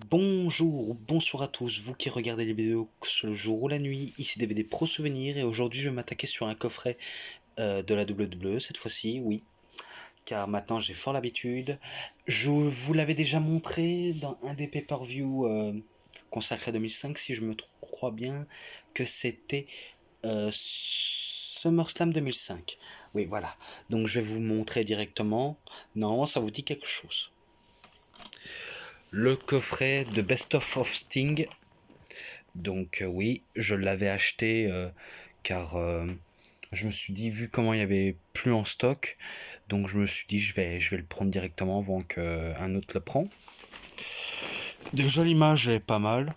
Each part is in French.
Bonjour ou bonsoir à tous, vous qui regardez les vidéos le jour ou la nuit, ici DVD Pro Souvenir et aujourd'hui je vais m'attaquer sur un coffret de la WWE cette fois-ci, oui, car maintenant j'ai fort l'habitude. Je vous l'avais déjà montré dans un des pay-per-view consacré à 2005 si je me crois bien, que c'était SummerSlam 2005. Oui voilà, donc je vais vous montrer directement, non ça vous dit quelque chose. Le coffret de Best of Sting. Donc oui, je l'avais acheté car je me suis dit, vu comment il y avait plus en stock, donc je me suis dit je vais le prendre directement avant qu'un autre le prend. Déjà l'image est pas mal.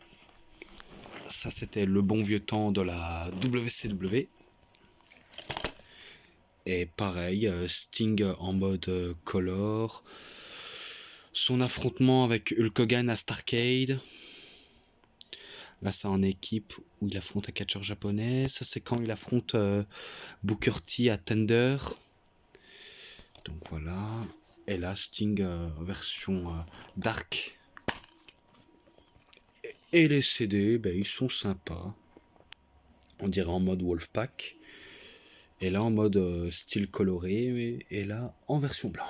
Ça c'était le bon vieux temps de la WCW. Et pareil, Sting en mode color. Son affrontement avec Hulk Hogan à Starrcade. Là, c'est en équipe où il affronte un catcheur japonais. Ça, c'est quand il affronte Booker T à Tender. Donc voilà. Et là, Sting version dark. Et les CD, ben, ils sont sympas. On dirait en mode Wolfpack. Et là, en mode style coloré. Et là, en version blanc.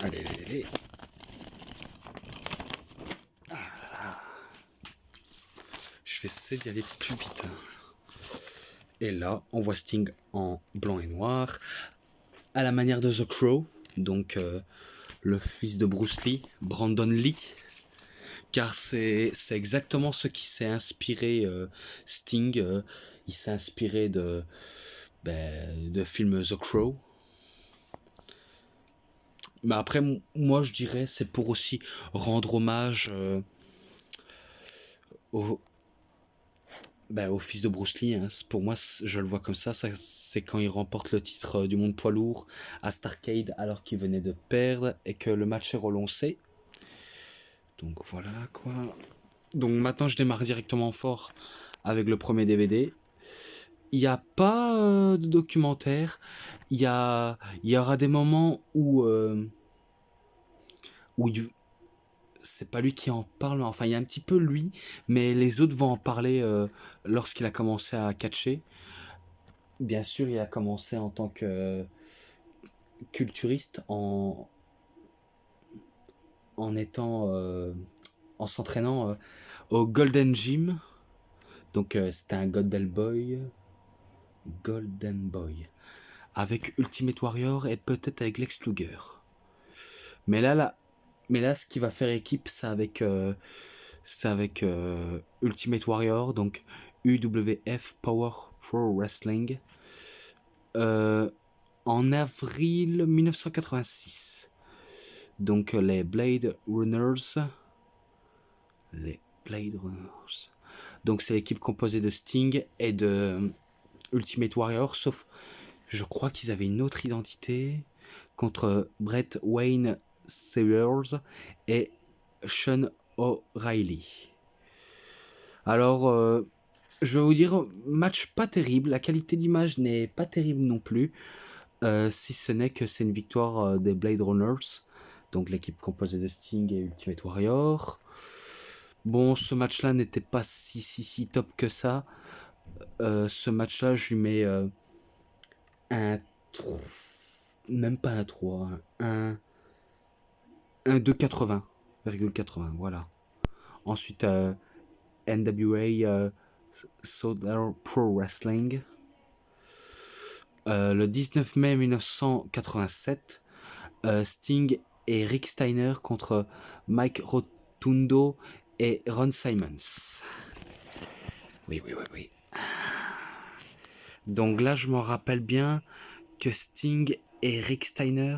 Allez, allez, allez. Je vais essayer d'y aller plus vite. Et là, on voit Sting en blanc et noir. À la manière de The Crow. Donc, le fils de Bruce Lee, Brandon Lee. Car c'est exactement ce qui s'est inspiré Sting. Il s'est inspiré de film The Crow. Mais après, moi je dirais c'est pour aussi rendre hommage au, au fils de Bruce Lee. Hein. Pour moi, je le vois comme ça c'est quand il remporte le titre du monde poids lourd à Starrcade alors qu'il venait de perdre et que le match est relancé. Donc voilà quoi. Donc maintenant je démarre directement fort avec le premier DVD. Il n'y a pas de documentaire. Il y aura des moments où c'est pas lui qui en parle. Enfin, il y a un petit peu lui, mais les autres vont en parler lorsqu'il a commencé à catcher. Bien sûr, il a commencé en tant que culturiste en étant en s'entraînant au Golden Gym. Donc c'était un Golden Boy avec Ultimate Warrior et peut-être avec Lex Luger. Mais là, ce qui va faire équipe, c'est avec Ultimate Warrior, donc UWF Power Pro Wrestling, euh, en avril 1986. Donc les Blade Runners. Donc c'est l'équipe composée de Sting et de Ultimate Warrior, sauf je crois qu'ils avaient une autre identité contre Brett Wayne Sayers et Sean O'Reilly. Alors, je vais vous dire, match pas terrible. La qualité d'image n'est pas terrible non plus. Si ce n'est que c'est une victoire des Blade Runners. Donc l'équipe composée de Sting et Ultimate Warrior. Bon, ce match-là n'était pas si top que ça. Ce match-là, je lui mets un 3, même pas un 3, un 2,80, voilà. Ensuite, NWA Southern Pro Wrestling. Le 19 mai 1987, Sting et Rick Steiner contre Mike Rotundo et Ron Simmons. Oui, oui, oui, oui. Donc là, je me rappelle bien que Sting et Rick Steiner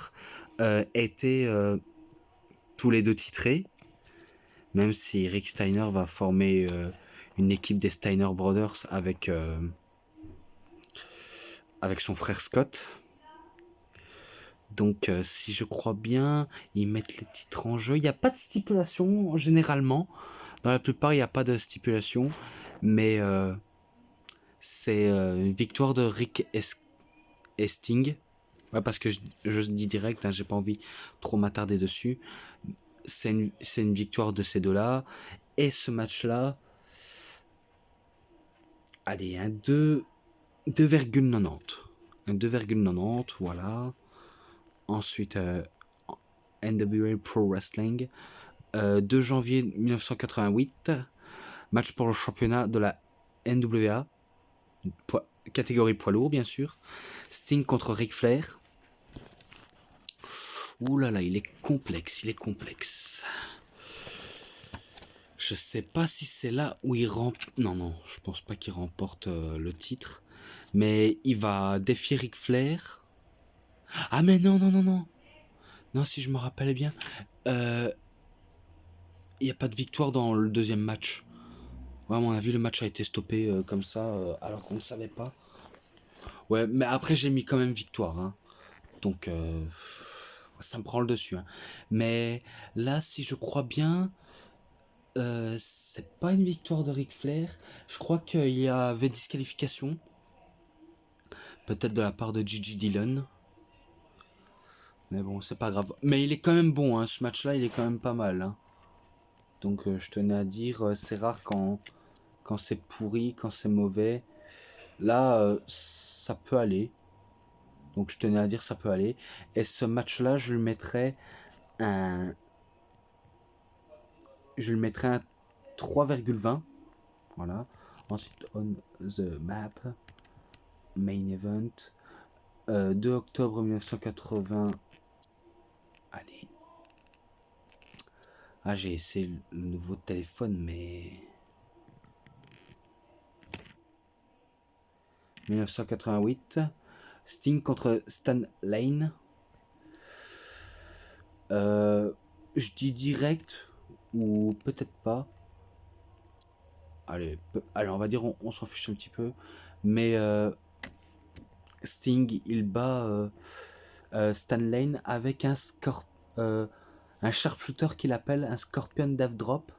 étaient tous les deux titrés, même si Rick Steiner va former une équipe des Steiner Brothers avec son frère Scott. Donc si je crois bien, ils mettent les titres en jeu. Il n'y a pas de stipulation généralement. Dans la plupart, il n'y a pas de stipulation. Mais c'est une victoire de Rick et Sting. Ouais, parce que je dis direct, hein, j'ai pas envie trop m'attarder dessus. C'est une victoire de ces deux-là. Et ce match-là, allez, un 2,90. Un 2,90, voilà. Ensuite, NWA Pro Wrestling. 2 janvier 1988. Match pour le championnat de la NWA. Catégorie poids lourd, bien sûr. Sting contre Ric Flair. Ouh là là, il est complexe, il est complexe. Je sais pas si c'est là où il remporte... Non, non, je pense pas qu'il remporte le titre. Mais il va défier Ric Flair. Ah mais non, non, non, non. Non, si je me rappelle bien. Il n'y a pas de victoire dans le deuxième match. Ouais, à mon avis, le match a été stoppé comme ça, alors qu'on ne savait pas. Ouais, mais après, j'ai mis quand même victoire. Hein. Donc, ça me prend le dessus. Hein. Mais là, si je crois bien, c'est pas une victoire de Ric Flair. Je crois qu'il y avait disqualification. Peut-être de la part de Gigi Dillon. Mais bon, c'est pas grave. Mais il est quand même bon, hein. Ce match-là, il est quand même pas mal. Hein. Donc, je tenais à dire, c'est rare quand c'est pourri, quand c'est mauvais. Là, ça peut aller. Donc, je tenais à dire, ça peut aller. Et ce match-là, un... je lui mettrais un 3,20. Voilà. Ensuite, on the map, main event. 2 octobre 1980. Allez. Ah, j'ai essayé le nouveau téléphone, mais... 1988. Sting contre Stan Lane. Je dis direct, ou peut-être pas. Allez, allez, on va dire on s'en fiche un petit peu. Mais Sting, il bat Stan Lane avec un sharpshooter qu'il appelle un Scorpion Death Drop.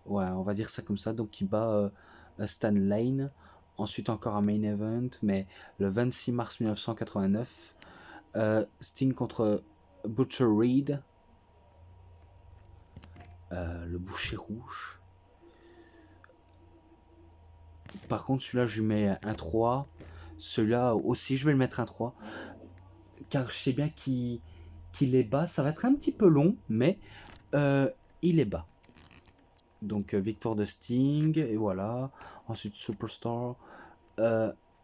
Ouais, on va dire ça comme ça. Donc il bat Stan Lane. Ensuite encore un main event, mais le 26 mars 1989. Sting contre Butcher Reed. Le boucher rouge. Par contre, celui-là, je lui mets un 3. Celui-là aussi, je vais le mettre un 3. Car je sais bien qu'il est bas. Ça va être un petit peu long, mais il est bas. Donc, victoire de Sting, et voilà. Ensuite, Superstar.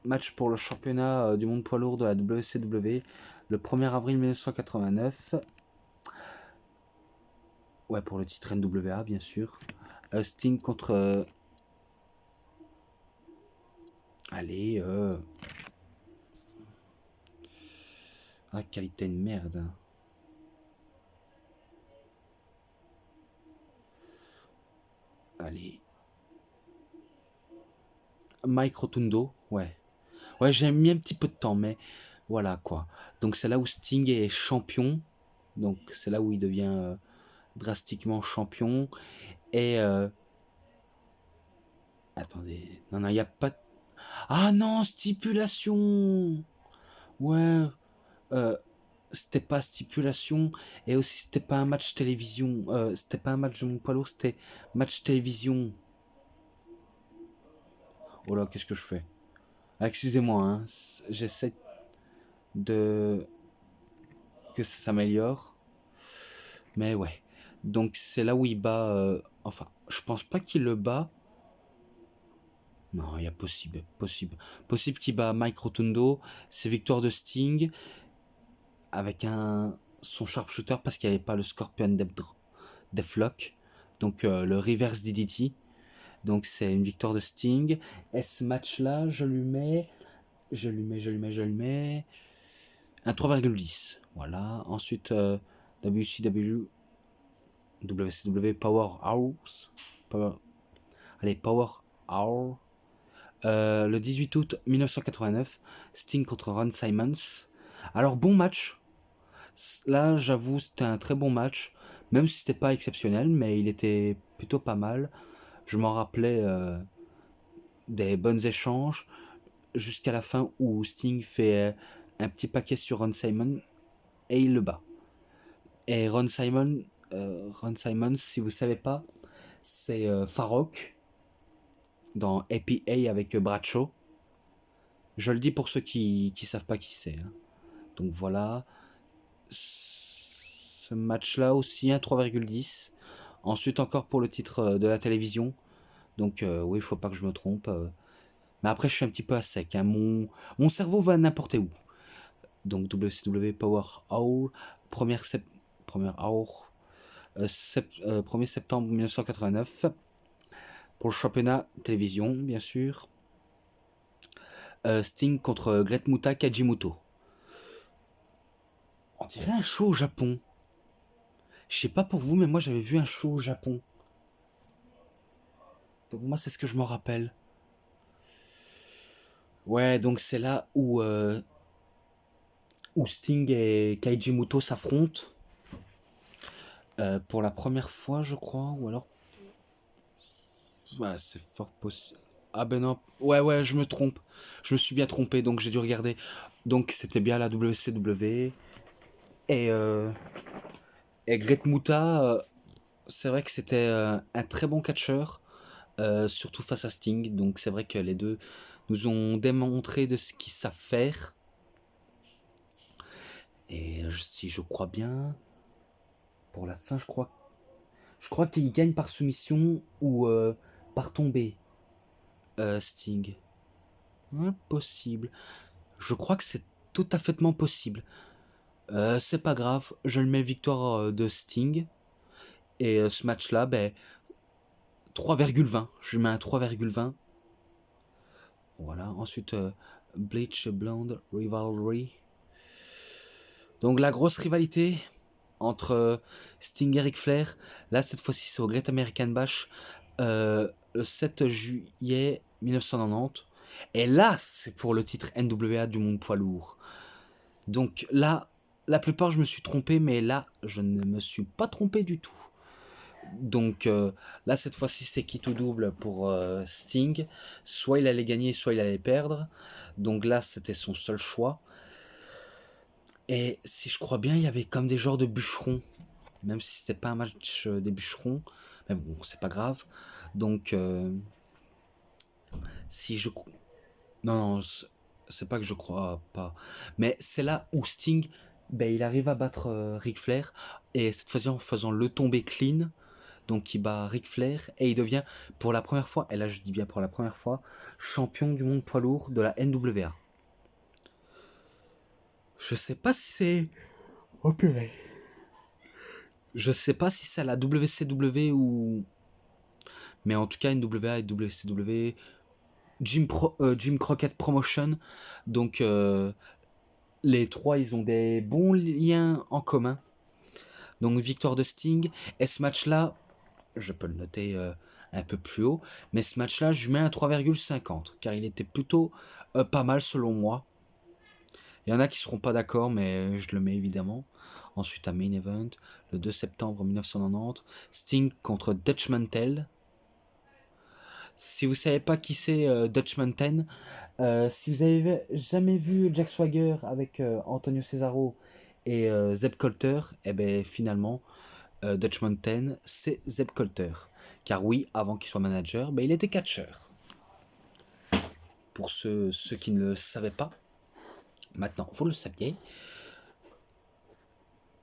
Match pour le championnat du monde poids lourd de la WCW. Le 1er avril 1989. Ouais, pour le titre NWA, bien sûr. Sting contre... allez, ah, qualité de merde. Allez. Mike Rotundo, ouais. Ouais, j'ai mis un petit peu de temps, mais voilà quoi. Donc c'est là où Sting est champion. Donc c'est là où il devient drastiquement champion. Et attendez, non, non, il n'y a pas. Ah non, stipulation. Ouais, euh, c'était pas stipulation. Et aussi c'était pas un match télévision. C'était pas un match de mon poids lourd, c'était match télévision. Oh là, qu'est-ce que je fais? Ah, excusez-moi, hein, j'essaie de que ça s'améliore. Mais ouais. Donc c'est là où il bat... enfin, je pense pas qu'il le bat. Non, il y a possible. Possible. Possible qu'il bat Mike Rotundo. C'est victoire de Sting. Avec son sharpshooter parce qu'il n'y avait pas le Scorpion Deathlock. Donc le reverse DDT. Donc c'est une victoire de Sting. Et ce match-là, je lui mets... Je lui mets... Un 3,10. Voilà. Ensuite, WCW Powerhouse. Allez, Power Hour. Le 18 août 1989, Sting contre Ron Simmons. Alors, bon match. Là, j'avoue, c'était un très bon match. Même si c'était pas exceptionnel, mais il était plutôt pas mal. Je m'en rappelais des bons échanges. Jusqu'à la fin où Sting fait un petit paquet sur Ron Simon et il le bat. Et Ron Simon, si vous savez pas, c'est Farrokh dans APA avec Bradshaw. Je le dis pour ceux qui savent pas qui c'est. Hein. Donc voilà. Ce match-là aussi, un 3,10. Ensuite encore pour le titre de la télévision. Donc oui, il faut pas que je me trompe. Mais après, je suis un petit peu à sec. Hein. Mon cerveau va n'importe où. Donc WCW Power Hour, première hour, 1er septembre 1989. Pour le championnat télévision, bien sûr. Sting contre Great Muta Kajimoto. On dirait un show au Japon. Je sais pas pour vous, mais moi j'avais vu un show au Japon. Donc moi c'est ce que je me rappelle. Ouais, donc c'est là où Sting et Keiji Muto s'affrontent. Pour la première fois, je crois, ou alors... Ouais, c'est fort possible. Ah ben non, ouais, je me trompe. Je me suis bien trompé, donc j'ai dû regarder. Donc c'était bien la WCW. Et Great Muta, c'est vrai que c'était un très bon catcheur, surtout face à Sting. Donc c'est vrai que les deux nous ont démontré de ce qu'ils savent faire. Et si je crois bien, pour la fin, je crois qu'il gagne par soumission ou par tombée, Sting. Impossible. Je crois que c'est tout à fait possible. C'est pas grave, je le mets victoire de Sting. Et ce match-là, ben, 3,20. Je lui mets un 3,20. Voilà, ensuite Bleach Blonde Rivalry. Donc la grosse rivalité entre Sting et Ric Flair. Là, cette fois-ci, c'est au Great American Bash, le 7 juillet 1990. Et là, c'est pour le titre NWA du monde poids lourd. Donc là, la plupart, je me suis trompé, mais là, je ne me suis pas trompé du tout. Donc là, cette fois-ci, c'est quitte ou double pour Sting. Soit il allait gagner, soit il allait perdre. Donc là, c'était son seul choix. Et si je crois bien, il y avait comme des genres de bûcherons. Même si c'était pas un match des bûcherons. Mais bon, c'est pas grave. Donc, si je... Non, c'est pas que je crois pas. Mais c'est là où Sting, ben, il arrive à battre Ric Flair. Et cette fois-ci, en faisant le tomber clean. Donc il bat Ric Flair et il devient pour la première fois, et là je dis bien pour la première fois, champion du monde poids lourd de la NWA. Je sais pas si c'est... Oh purée. Je sais pas si c'est à la WCW ou... Mais en tout cas NWA et WCW, Jim Crockett Promotion. Donc les trois ils ont des bons liens en commun. Donc victoire de Sting. Et ce match là, je peux le noter un peu plus haut, mais ce match-là, je mets un 3,50, car il était plutôt pas mal selon moi. Il y en a qui seront pas d'accord, mais je le mets évidemment. Ensuite, à Main Event, le 2 septembre 1990, Sting contre Dutch Mantel. Si vous savez pas qui c'est Dutch Mantel, si vous avez jamais vu Jack Swagger avec Antonio Cesaro et Zeb Colter, eh ben finalement, Dutch Mountain, c'est Zeb Colter. Car oui, avant qu'il soit manager, ben, il était catcheur. Pour ceux qui ne le savaient pas, maintenant vous le saviez.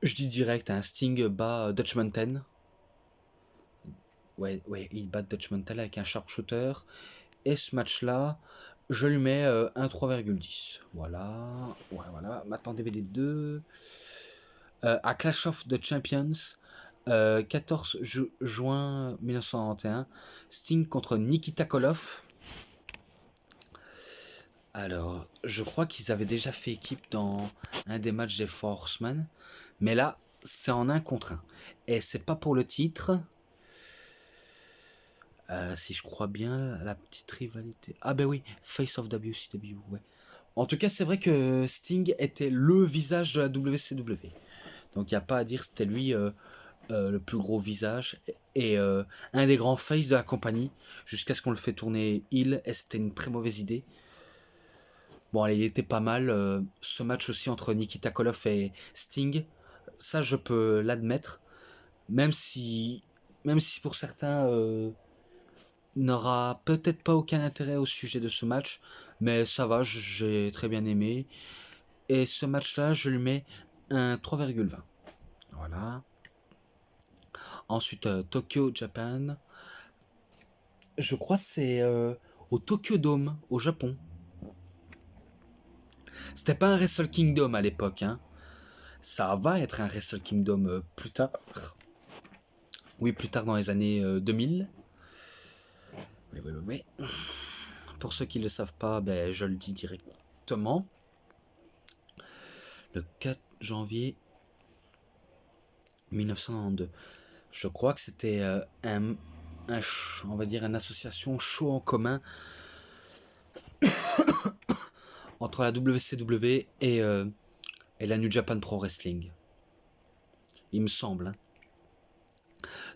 Je dis direct, un Sting bat Dutch Mountain. Ouais, il bat Dutch Mountain avec un sharpshooter. Et ce match-là, je lui mets un 3,10. Voilà. Ouais, voilà. Maintenant, DVD 2. À Clash of the Champions, 14 juin 1991, Sting contre Nikita Koloff. Alors, je crois qu'ils avaient déjà fait équipe dans un des matchs des Four Horsemen, mais là, c'est en 1 contre 1. Et c'est pas pour le titre. Si je crois bien, la petite rivalité. Ah ben oui, Face of WCW, ouais. En tout cas, c'est vrai que Sting était le visage de la WCW. Donc il n'y a pas à dire, c'était lui le plus gros visage et un des grands faces de la compagnie jusqu'à ce qu'on le fait tourner heel et c'était une très mauvaise idée. Bon, allez, il était pas mal. Ce match aussi entre Nikita Koloff et Sting, ça je peux l'admettre. Même si, même si pour certains n'aura peut-être pas aucun intérêt au sujet de ce match, mais ça va, j'ai très bien aimé. Et ce match-là, je lui mets un 3,20. Voilà. Ensuite, Tokyo, Japan. Je crois que c'est au Tokyo Dome, au Japon. C'était pas un Wrestle Kingdom à l'époque, hein. Ça va être un Wrestle Kingdom plus tard. Oui, plus tard dans les années 2000. Oui, oui, oui, oui. Pour ceux qui ne le savent pas, ben, je le dis directement. Le 4 janvier 1992. Je crois que c'était on va dire une association show en commun entre la WCW et la New Japan Pro Wrestling. Il me semble. Hein.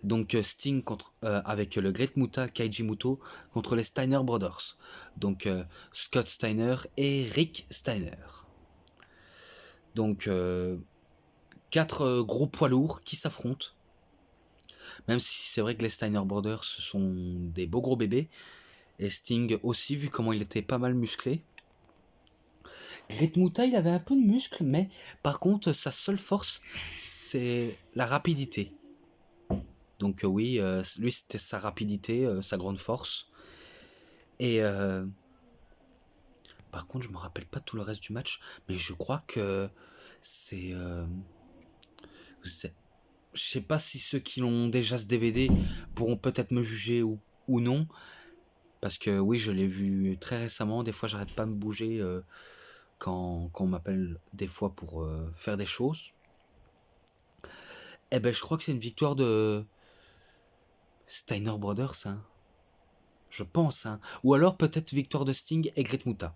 Donc Sting avec le Great Muta Keiji Muto contre les Steiner Brothers. Donc Scott Steiner et Rick Steiner. Donc 4 gros poids lourds qui s'affrontent. Même si c'est vrai que les Steiner Brothers ce sont des beaux gros bébés. Et Sting aussi, vu comment il était pas mal musclé. Great Muta, il avait un peu de muscle, mais par contre, sa seule force, c'est la rapidité. Donc oui, lui, c'était sa rapidité, sa grande force. Et par contre, je me rappelle pas tout le reste du match, mais je crois que c'est... je sais pas si ceux qui l'ont déjà ce DVD pourront peut-être me juger ou non, parce que oui, je l'ai vu très récemment. Des fois, j'arrête pas de me bouger quand on m'appelle des fois pour faire des choses. Eh ben, je crois que c'est une victoire de Steiner Brothers, hein. Je pense, hein. Ou alors peut-être victoire de Sting et Great Muta.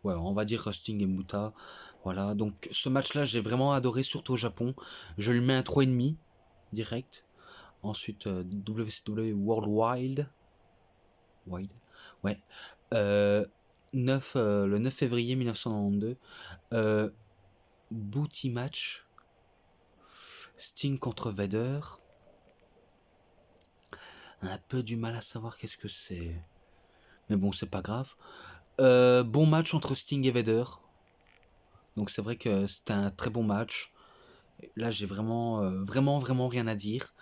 Ouais, on va dire Sting et Muta. Voilà, donc ce match-là, j'ai vraiment adoré, surtout au Japon. Je lui mets un 3,5 direct. Ensuite, WCW Worldwide. Wide. Ouais. Euh, le 9 février 1992. Booty match. Sting contre Vader. Un peu du mal à savoir qu'est-ce que c'est. Mais bon, c'est pas grave. Bon match entre Sting et Vader. Donc c'est vrai que c'était un très bon match. Là, j'ai vraiment rien à dire.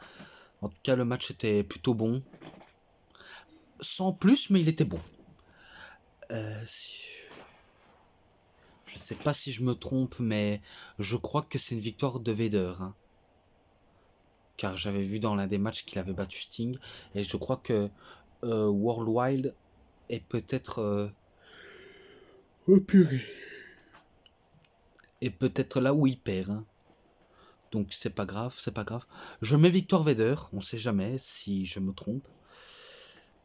En tout cas, le match était plutôt bon. Sans plus, mais il était bon. Si... Je sais pas si je me trompe, mais je crois que c'est une victoire de Vader. Hein. Car j'avais vu dans l'un des matchs qu'il avait battu Sting. Et je crois que Worldwide est peut-être... Oh purée. Et peut-être là où il perd. Hein. Donc c'est pas grave, c'est pas grave. Je mets victoire Vader, on sait jamais si je me trompe.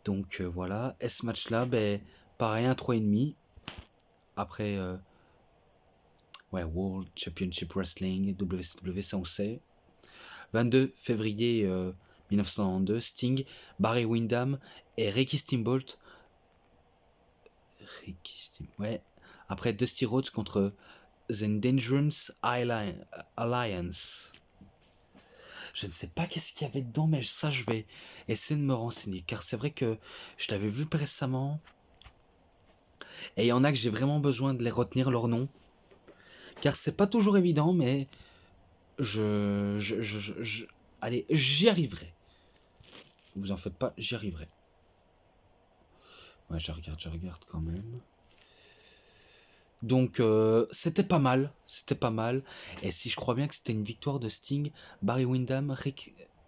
Donc voilà, et ce match-là, ben, pareil, un 3,5. Après, ouais, World Championship Wrestling, WCW, ça on sait. 22 février 1992, Sting, Barry Windham et Ricky Steamboat. Ouais. Après, Dusty Rhodes contre The Dangerous Alliance. Je ne sais pas qu'est-ce qu'il y avait dedans, mais ça, je vais essayer de me renseigner. Car c'est vrai que je l'avais vu récemment. Et il y en a que j'ai vraiment besoin de les retenir leur nom. Car c'est pas toujours évident, mais allez, j'y arriverai. Vous en faites pas, j'y arriverai. Ouais, je regarde quand même. Donc c'était pas mal, c'était pas mal. Et si je crois bien que c'était une victoire de Sting, Barry Windham,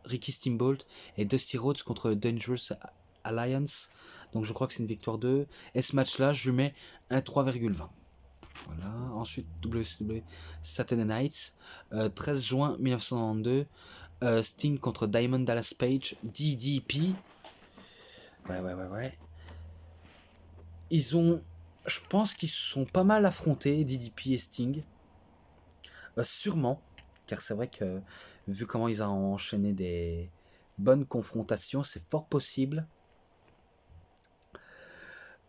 Ricky Steamboat et Dusty Rhodes contre Dangerous Alliance. Donc je crois que c'est une victoire d'eux. Et ce match-là, je lui mets un 3,20. Voilà. Ensuite, WCW Saturday Nights, 13 juin 1992. Sting contre Diamond Dallas Page, DDP. Ouais. Je pense qu'ils se sont pas mal affrontés, DDP et Sting. Sûrement, car c'est vrai que vu comment ils ont enchaîné des bonnes confrontations, c'est fort possible.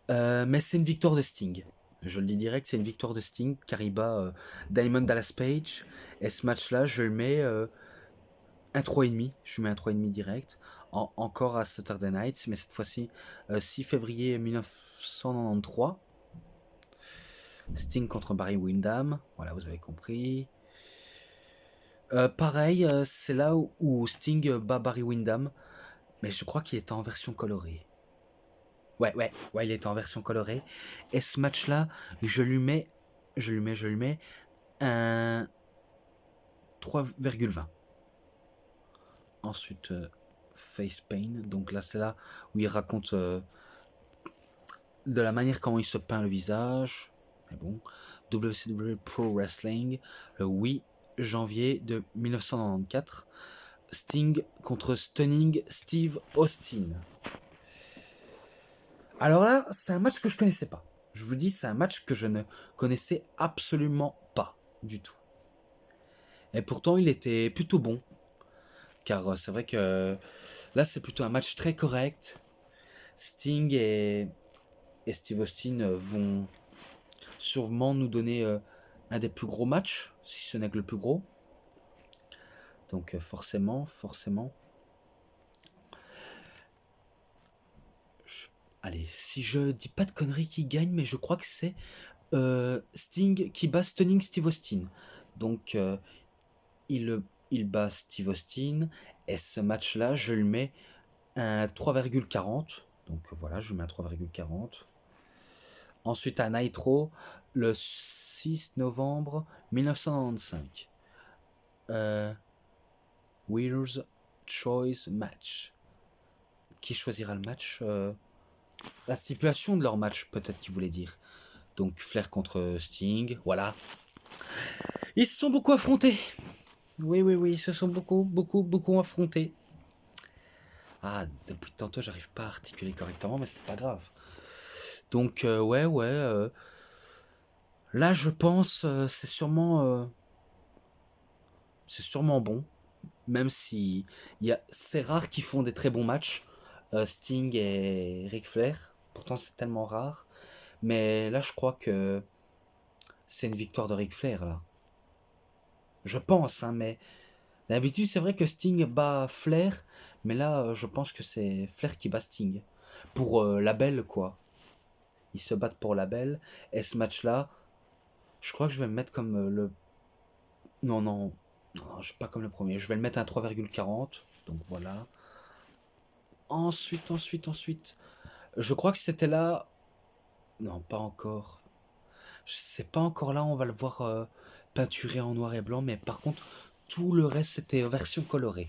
Mais c'est une victoire de Sting. Je le dis direct, c'est une victoire de Sting car il bat Diamond Dallas Page. Et ce match-là, je le mets un 3,5. Je lui mets un 3,5 direct. Encore à Saturday Night, mais cette fois-ci 6 février 1993. Sting contre Barry Windham. Voilà, vous avez compris. Pareil, c'est là où Sting bat Barry Windham. Mais je crois qu'il était en version colorée. Ouais, il était en version colorée. Et ce match-là, je lui mets un 3,20. Ensuite, Face Pain. Donc là, c'est là où il raconte de la manière comment il se peint le visage. Mais bon, WCW Pro Wrestling, le 8 janvier de 1994. Sting contre Stunning Steve Austin. Alors là, c'est un match que je connaissais pas. Je vous dis, c'est un match que je ne connaissais absolument pas du tout. Et pourtant, il était plutôt bon. Car c'est vrai que là, c'est plutôt un match très correct. Sting et Steve Austin vont sûrement nous donner un des plus gros matchs, si ce n'est que le plus gros. Donc forcément. Allez, si je dis pas de conneries qui gagne, mais je crois que c'est Sting qui bat Stunning Steve Austin. Donc il bat Steve Austin. Et ce match-là, je le mets un 3,40. Donc voilà, je lui mets un 3,40. Ensuite à Nitro, le 6 novembre 1995. Winner's Choice Match. Qui choisira le match la stipulation de leur match, peut-être qu'il voulait dire. Donc Flair contre Sting, voilà. Ils se sont beaucoup affrontés. Oui, ils se sont beaucoup affrontés. Ah, depuis tantôt, j'arrive pas à articuler correctement, mais c'est pas grave. Donc, là, je pense, c'est sûrement bon. Même si c'est rare qu'ils font des très bons matchs. Sting et Ric Flair. Pourtant, c'est tellement rare. Mais là, je crois que c'est une victoire de Ric Flair, là. Je pense, hein, mais d'habitude, c'est vrai que Sting bat Flair. Mais là, je pense que c'est Flair qui bat Sting. Pour la belle, quoi. Ils se battent pour la belle. Et ce match-là, je crois que je vais me mettre comme le... Non, je suis pas comme le premier. Je vais le mettre à 3,40. Donc voilà. Ensuite. Je crois que c'était là... Non, pas encore. C'est pas encore là, on va le voir peinturé en noir et blanc. Mais par contre, tout le reste, c'était version colorée.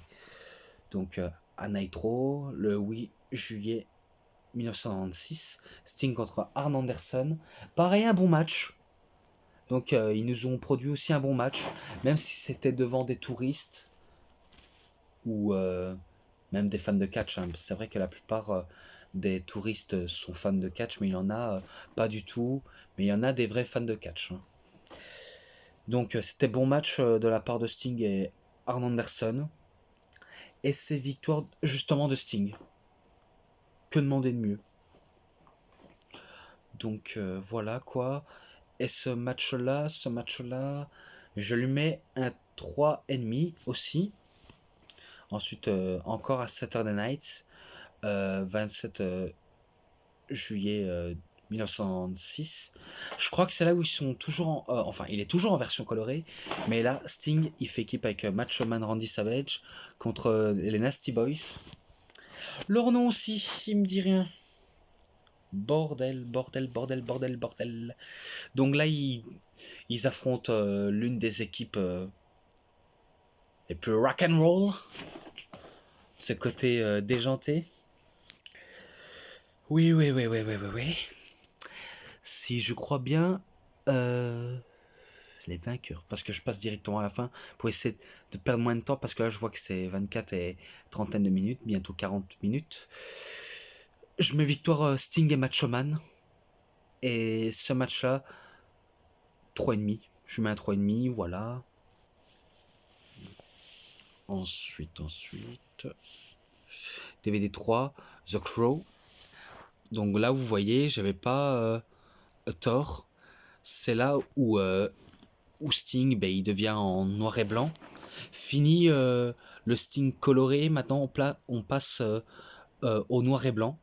Donc à Nitro, le 8 juillet 1996, Sting contre Arn Anderson. Pareil, un bon match. Donc ils nous ont produit aussi un bon match, même si c'était devant des touristes ou même des fans de catch. Hein. C'est vrai que la plupart des touristes sont fans de catch, mais il y en a pas du tout. Mais il y en a des vrais fans de catch. Hein. Donc c'était bon match de la part de Sting et Arn Anderson. Et c'est victoire justement de Sting. Que demander de mieux? Donc voilà quoi. Et ce match-là, je lui mets un 3,5 aussi. Ensuite, encore à Saturday Night, 27 juillet 1996. Je crois que c'est là où ils sont toujours enfin, il est toujours en version colorée. Mais là, Sting, il fait équipe avec Macho Man Randy Savage contre les Nasty Boys. Leur nom aussi, il me dit rien. Bordel. Donc là, ils affrontent l'une des équipes les plus rock'n'roll. Ce côté déjanté. Oui. Si je crois bien, les vainqueurs. Parce que je passe directement à la fin pour essayer de perdre moins de temps. Parce que là, je vois que c'est 24 et trentaine de minutes, bientôt 40 minutes. Je mets victoire Sting et Macho Man. Et ce match-là, 3,5. Je mets un 3,5, voilà. Ensuite. DVD 3, The Crow. Donc là, vous voyez, j'avais pas Thor. c'est là où Sting, ben, il devient en noir et blanc. Fini le Sting coloré, maintenant on passe au noir et blanc.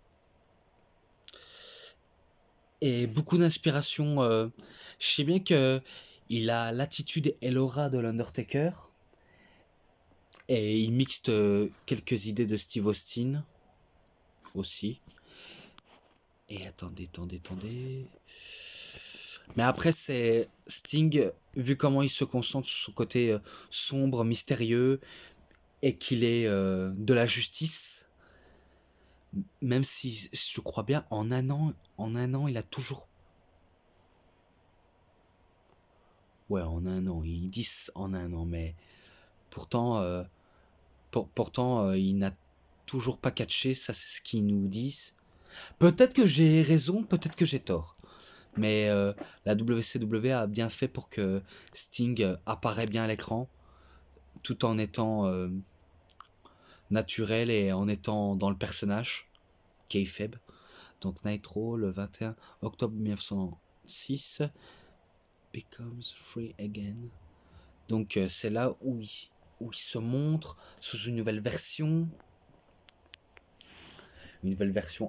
Et beaucoup d'inspiration. Je sais bien que il a l'attitude et l'aura de l'Undertaker. Et il mixte quelques idées de Steve Austin aussi. Et attendez. Mais après, c'est Sting, vu comment il se concentre sur son côté sombre, mystérieux, et qu'il est de la justice, même si je crois bien, en un an, il a toujours. Ouais, en un an, ils disent en un an, mais pourtant, il n'a toujours pas catché, ça c'est ce qu'ils nous disent. Peut-être que j'ai raison, peut-être que j'ai tort. Mais la WCW a bien fait pour que Sting apparaît bien à l'écran, tout en étant naturel et en étant dans le personnage, kayfabe. Donc Nitro, le 21 octobre 1906, Becomes Free Again. Donc c'est là où il se montre sous une nouvelle version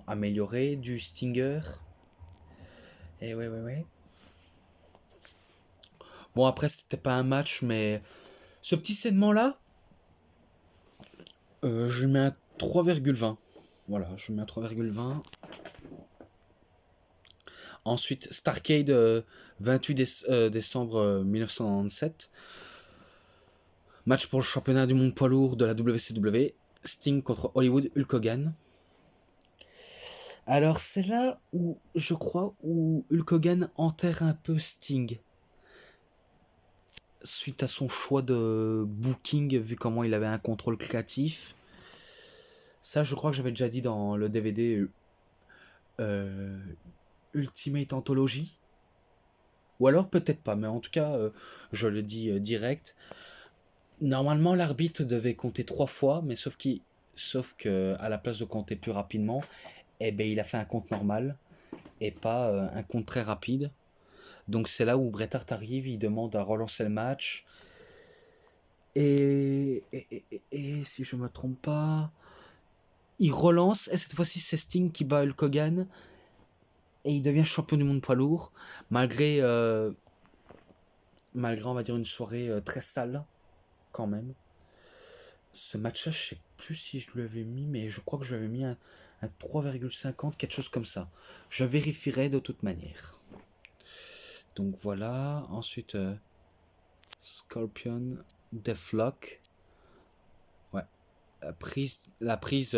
améliorée du Stinger. Et ouais. Bon, après, c'était pas un match, mais ce petit segment-là, je lui mets un 3,20. Voilà, je lui mets un 3,20. Ensuite, Starcade, 28 décembre 1997. Match pour le championnat du monde poids lourd de la WCW. Sting contre Hollywood Hulk Hogan. Alors, c'est là où, je crois, où Hulk Hogan enterre un peu Sting. Suite à son choix de booking, vu comment il avait un contrôle créatif. Ça, je crois que j'avais déjà dit dans le DVD euh, Ultimate Anthology. Ou alors peut-être pas, mais en tout cas, je le dis direct. Normalement, l'arbitre devait compter 3 fois, mais sauf que à la place de compter plus rapidement, eh ben, il a fait un compte normal et pas un compte très rapide. Donc c'est là où Bret Hart arrive, il demande à relancer le match. Et si je me trompe pas, il relance, et cette fois-ci c'est Sting qui bat Hulk Hogan, et il devient champion du monde poids lourd, malgré on va dire une soirée très sale, quand même. Ce match-là, je sais plus si je lui avais mis, mais je crois que je lui avais mis un 3,50, quelque chose comme ça. Je vérifierai de toute manière. Donc voilà, ensuite Scorpion, Deathlock. Ouais, la prise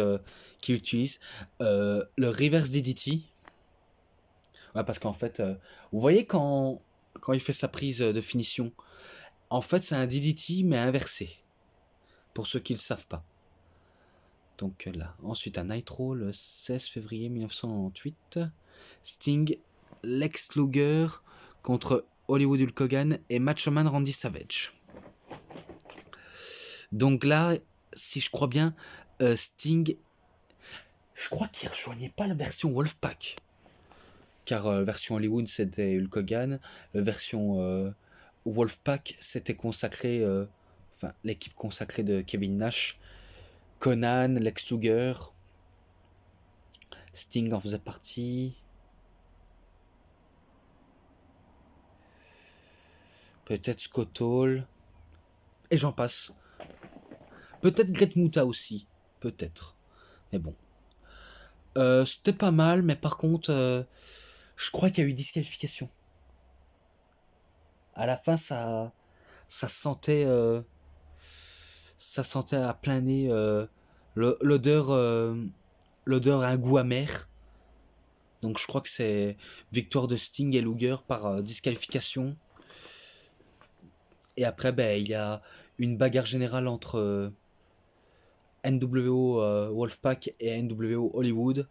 qu'il utilise. Le reverse DDT. Ouais, parce qu'en fait, vous voyez quand il fait sa prise de finition, en fait, c'est un DDT mais inversé. Pour ceux qui ne le savent pas. Donc là, ensuite à Nitro, le 16 février 1998, Sting, Lex Luger contre Hollywood Hulk Hogan et Macho Man Randy Savage. Donc là, si je crois bien, Sting, je crois qu'il rejoignait pas la version Wolfpack. Car la version Hollywood, c'était Hulk Hogan. La version Wolfpack, c'était consacré... enfin, l'équipe consacrée de Kevin Nash, Conan, Lex Luger, Sting en faisait partie. Peut-être Scott Hall. Et j'en passe. Peut-être Great Muta aussi. Peut-être. Mais bon. C'était pas mal, mais par contre, je crois qu'il y a eu disqualification. À la fin, ça sentait, ça sentait à plein nez l'odeur, l'odeur a un goût amer. Donc je crois que c'est victoire de Sting et Luger par disqualification. Et après, ben, il y a une bagarre générale entre NWO Wolfpack et NWO Hollywood.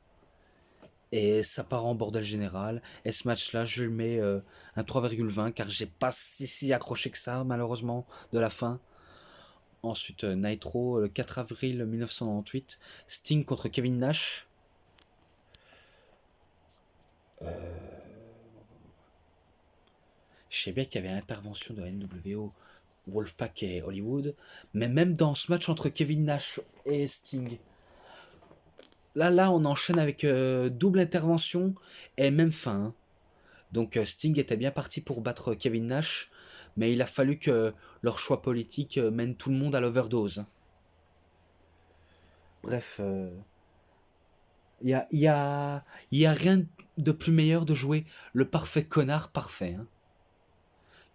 Et ça part en bordel général. Et ce match-là, je le mets un 3,20 car j'ai pas si accroché que ça, malheureusement, de la fin. Ensuite, Nitro, le 4 avril 1998. Sting contre Kevin Nash. Je sais bien qu'il y avait intervention de la NWO, Wolfpack et Hollywood, mais même dans ce match entre Kevin Nash et Sting, là, on enchaîne avec double intervention et même fin, hein. Donc Sting était bien parti pour battre Kevin Nash, mais il a fallu que leur choix politique mène tout le monde à l'overdose. Bref, y a rien de plus meilleur de jouer le parfait connard parfait, hein.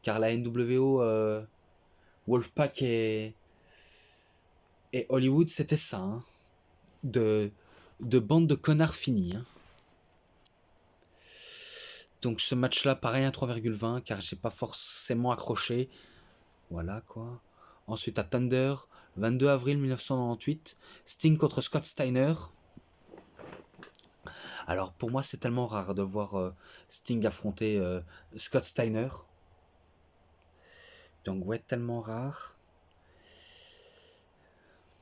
Car la NWO, Wolfpack et Hollywood, c'était ça, hein. De, de bande de connards finis, hein. Donc ce match-là, pareil, un 3,20, car j'ai pas forcément accroché. Voilà quoi. Ensuite à Thunder, 22 avril 1998, Sting contre Scott Steiner. Alors pour moi c'est tellement rare de voir Sting affronter Scott Steiner. Donc ouais, tellement rare.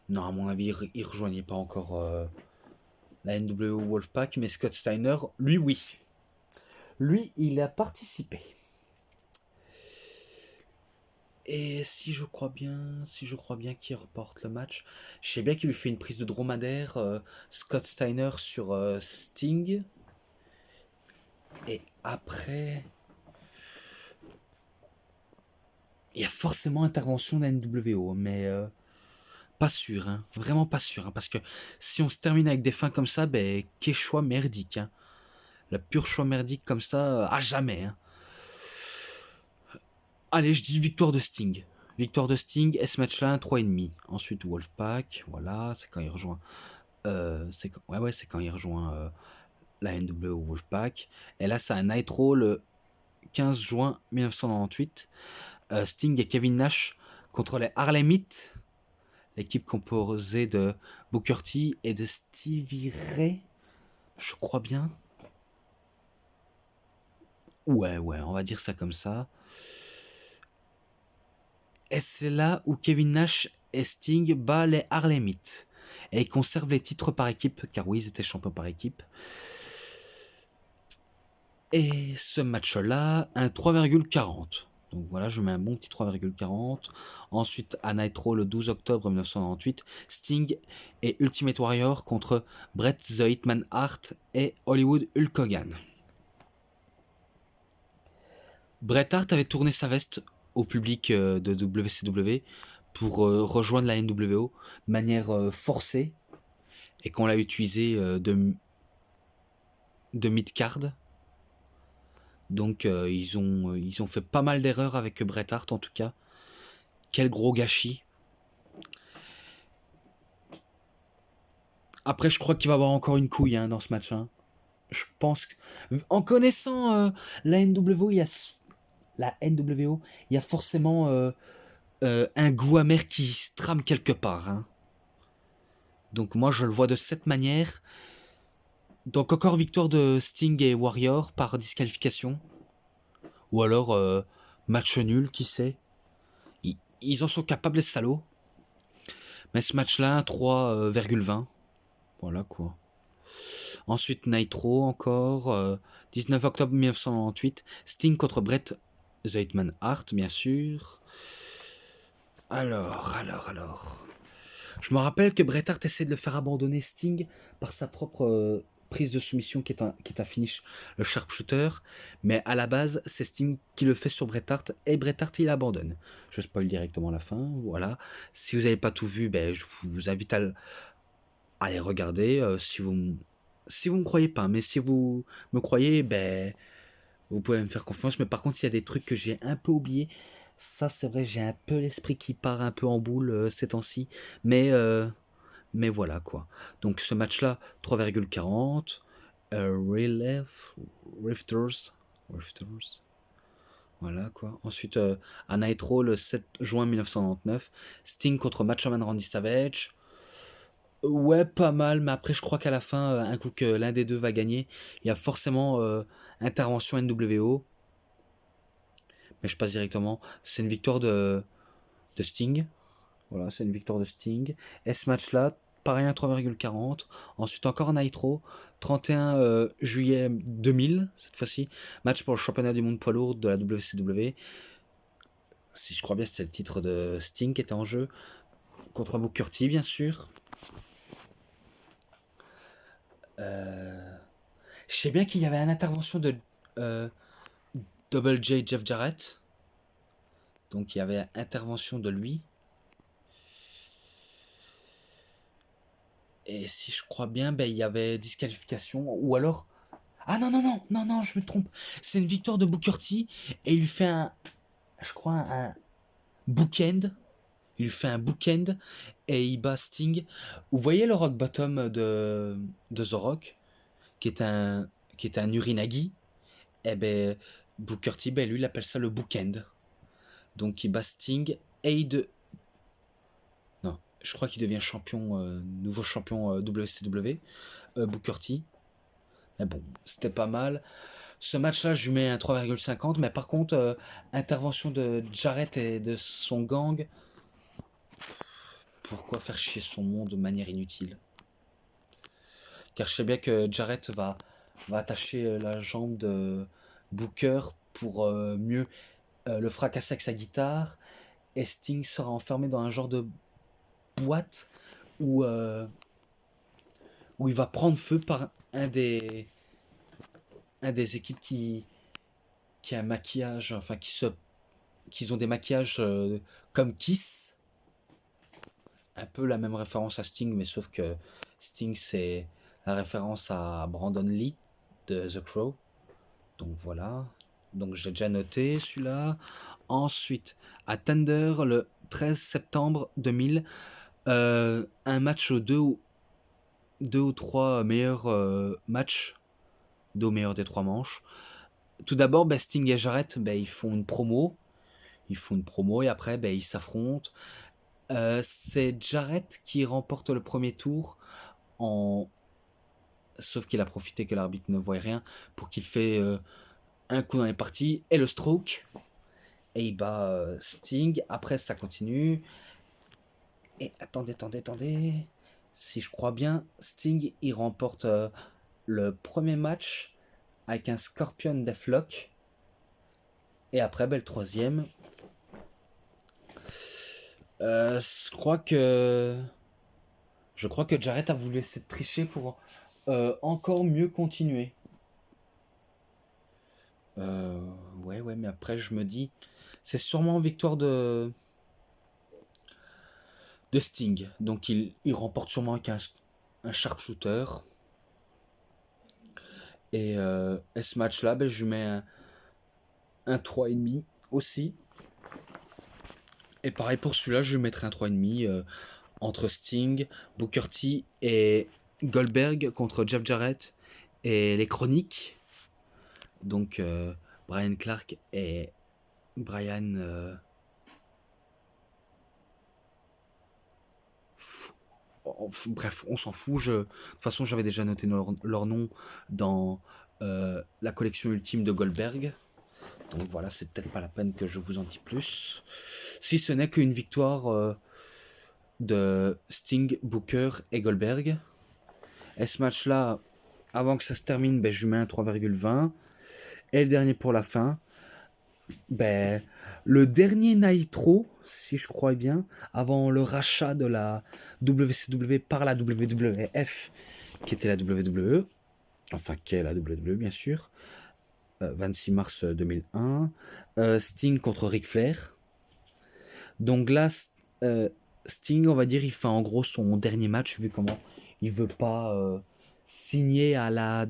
Non, à mon avis il rejoignait pas encore la NWO Wolfpack, mais Scott Steiner, lui oui. Lui il a participé. Et si je crois bien qu'il reporte le match, je sais bien qu'il lui fait une prise de dromadaire, Scott Steiner sur Sting. Et après, il y a forcément intervention de la NWO, mais pas sûr, hein, vraiment pas sûr, hein, parce que si on se termine avec des fins comme ça, ben quel choix merdique, hein. Le pur choix merdique comme ça, à jamais, hein. Allez, je dis victoire de Sting. Victoire de Sting, et ce match-là, un 3,5. Ensuite, Wolfpack, voilà, c'est quand il rejoint. C'est quand il rejoint la NWO Wolfpack. Et là, c'est un Nitro le 15 juin 1998. Sting et Kevin Nash contre les Harlemites. L'équipe composée de Booker T et de Stevie Ray. Je crois bien. Ouais, on va dire ça comme ça. Et c'est là où Kevin Nash et Sting bat les Harlemites. Et ils conservent les titres par équipe, car oui, ils étaient champions par équipe. Et ce match-là, un 3,40. Donc voilà, je mets un bon petit 3,40. Ensuite, à Nitro, le 12 octobre 1998, Sting et Ultimate Warrior contre Bret The Hitman Hart et Hollywood Hulk Hogan. Bret Hart avait tourné sa veste au public de WCW pour rejoindre la NWO de manière forcée et qu'on l'a utilisé de mid-card. Donc ils ont fait pas mal d'erreurs avec Bret Hart en tout cas. Quel gros gâchis. Après je crois qu'il va y avoir encore une couille dans ce match. Hein. Je pense que, en connaissant la NWO, il y a forcément un goût amer qui se trame quelque part. Hein. Donc moi je le vois de cette manière. Donc encore victoire de Sting et Warrior par disqualification. Ou alors match nul, qui sait. Ils en sont capables les salauds. Mais ce match-là, 3,20. Voilà quoi. Ensuite Nitro encore. 19 octobre 1998. Sting contre Bret The Hitman Hart, bien sûr. Alors. Je me rappelle que Bret Hart essaie de le faire abandonner Sting par sa propre prise de soumission qui est un finish, le sharpshooter. Mais à la base, c'est Sting qui le fait sur Bret Hart et Bret Hart il abandonne. Je spoil directement la fin, voilà. Si vous n'avez pas tout vu, ben, je vous invite à les regarder. Si vous me croyez pas, mais si vous me croyez, ben, vous pouvez me faire confiance. Mais par contre, il y a des trucs que j'ai un peu oubliés. Ça, c'est vrai, j'ai un peu l'esprit qui part un peu en boule ces temps-ci. Mais voilà quoi. Donc ce match-là, 3,40. Rifters. Voilà quoi. Ensuite, à Nitro, le 7 juin 1999, Sting contre Macho Man Randy Savage. Ouais, pas mal, mais après, je crois qu'à la fin, un coup que l'un des deux va gagner, il y a forcément intervention NWO. Mais je passe directement. C'est une victoire de Sting. Voilà, c'est une victoire de Sting. Et ce match-là, pareil un 3,40. Ensuite encore un Nitro, 31 juillet 2000, cette fois-ci. Match pour le championnat du monde poids lourd de la WCW. Si je crois bien, c'était le titre de Sting qui était en jeu. Contre Booker T, bien sûr. Je sais bien qu'il y avait une intervention de Double J Jeff Jarrett. Donc il y avait intervention de lui. Et si je crois bien, ben, il y avait disqualification. Ou alors... Ah non, non, non, non, non, je me trompe. C'est une victoire de Booker T. Et il lui fait je crois, un bookend. Il lui fait un bookend. Et il bat Sting. Vous voyez le rock bottom de The Rock, qui est un urinagi. Eh ben, Booker T, ben, lui, il appelle ça le bookend. Donc il bat Sting. Et non, je crois qu'il devient champion, nouveau champion WCW. Booker T. Mais bon, c'était pas mal. Ce match-là, je lui mets un 3,50. Mais par contre, intervention de Jarrett et de son gang. Pourquoi faire chier son monde de manière inutile? Car je sais bien que Jarrett va attacher la jambe de Booker pour mieux le fracasser avec sa guitare. Et Sting sera enfermé dans un genre de boîte où il va prendre feu par un des équipes qui a un maquillage, enfin qui ont des maquillages comme Kiss. Un peu la même référence à Sting, mais sauf que Sting, c'est la référence à Brandon Lee de The Crow. Donc voilà. Donc j'ai déjà noté celui-là. Ensuite, à Thunder, le 13 septembre 2000, un match aux deux ou trois meilleurs matchs, deux meilleurs des trois manches. Tout d'abord, Sting et Jarrett, ils font une promo. Et après, ils s'affrontent. C'est Jarrett qui remporte le premier tour, sauf qu'il a profité que l'arbitre ne voit rien pour qu'il fait un coup dans les parties et le stroke. Et il bat Sting. Après, ça continue. Et attendez. Si je crois bien, Sting, il remporte le premier match avec un Scorpion Deathlock. Et après, le troisième. Je crois que Jarrett a voulu essayer de tricher pour encore mieux continuer. Ouais, mais après je me dis, c'est sûrement victoire de Sting. Donc il remporte sûrement avec un sharpshooter. Et ce match-là, je lui mets un 3,5 aussi. Et pareil pour celui-là, je lui mettrai un 3,5 entre Sting, Booker T et Goldberg contre Jeff Jarrett et les Chroniques. Donc Brian Clark et Brian... bref, on s'en fout. De toute façon, j'avais déjà noté leur nom dans la collection ultime de Goldberg. Donc voilà, c'est peut-être pas la peine que je vous en dise plus. Si ce n'est qu'une victoire de Sting, Booker et Goldberg. Et ce match-là, avant que ça se termine, je lui mets un 3,20. Et le dernier pour la fin, le dernier Nitro, si je crois bien, avant le rachat de la WCW par la WWF, qui était la WWE, enfin qui est la WWE bien sûr, 26 mars 2001, Sting contre Ric Flair. Donc là, Sting, on va dire, il fait en gros son dernier match, vu comment il veut pas signer à la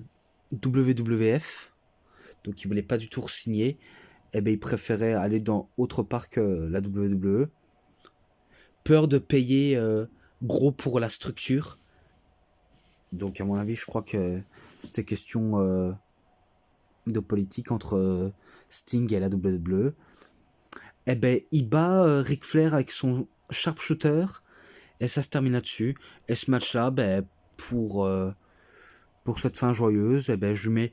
WWF, donc il voulait pas du tout signer. Il préférait aller dans autre part que la WWE. Peur de payer gros pour la structure. Donc à mon avis, je crois que c'était question de politique entre Sting et la WWE. Il bat Ric Flair avec son sharpshooter et ça se termine là-dessus. Et ce match-là, pour cette fin joyeuse, je lui mets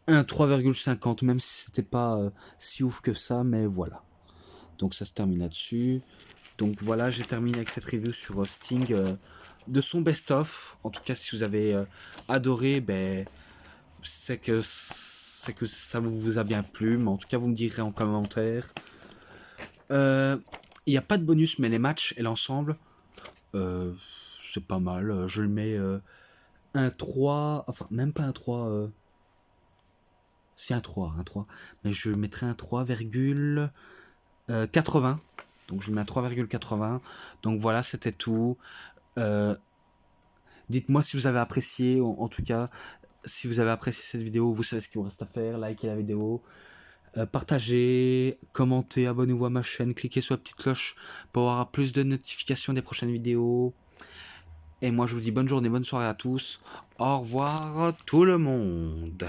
un 3,50, même si c'était pas si ouf que ça, mais voilà. Donc ça se termine là-dessus. Donc voilà, j'ai terminé avec cette review sur Sting de son best-of. En tout cas, si vous avez adoré, ben, c'est que ça vous a bien plu. Mais en tout cas, vous me direz en commentaire. Il n'y a pas de bonus, mais les matchs et l'ensemble, c'est pas mal. Je le mets un 3, enfin même pas un 3, c'est un 3, mais je mettrai un 3,80. Donc je mets un 3,80. Donc voilà, c'était tout. Euh, Dites-moi si vous avez apprécié, en tout cas, si vous avez apprécié cette vidéo, vous savez ce qu'il vous reste à faire, likez la vidéo, partagez, commentez, abonnez-vous à ma chaîne, cliquez sur la petite cloche pour avoir plus de notifications des prochaines vidéos. Et moi je vous dis bonne journée, bonne soirée à tous. Au revoir tout le monde.